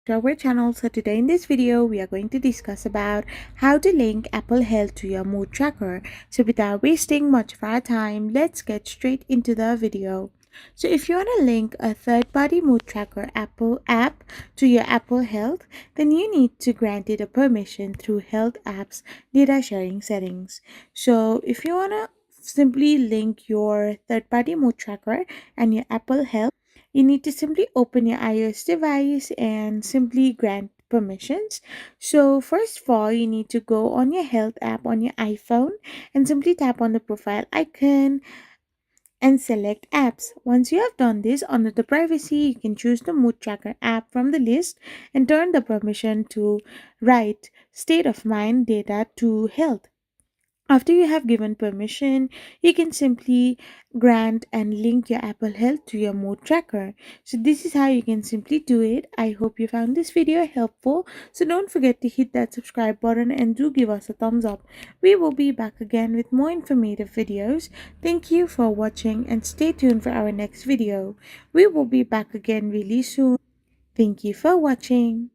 to our channel. So today in this video we are going to discuss about how to link Apple Health to your mood tracker. So without wasting much of our time, let's get straight into the video. So if you want to link a third-party mood tracker Apple app to your Apple Health, then you need to grant it a permission through Health Apps data sharing settings. So if you want to simply link your third-party mood tracker and your Apple Health, you need to simply open your iOS device and simply grant permissions. So first of all, you need to go on your health app on your iPhone and simply tap on the profile icon and select apps. Once you have done this, under the privacy, you can choose the mood tracker app from the list and turn the permission to write state of mind data to health. After you have given permission, you can simply grant and link your Apple Health to your mood tracker. So this is how you can simply do it. I hope you found this video helpful. So don't forget to hit that subscribe button and do give us a thumbs up. We will be back again with more informative videos. Thank you for watching and stay tuned for our next video. We will be back again really soon. Thank you for watching.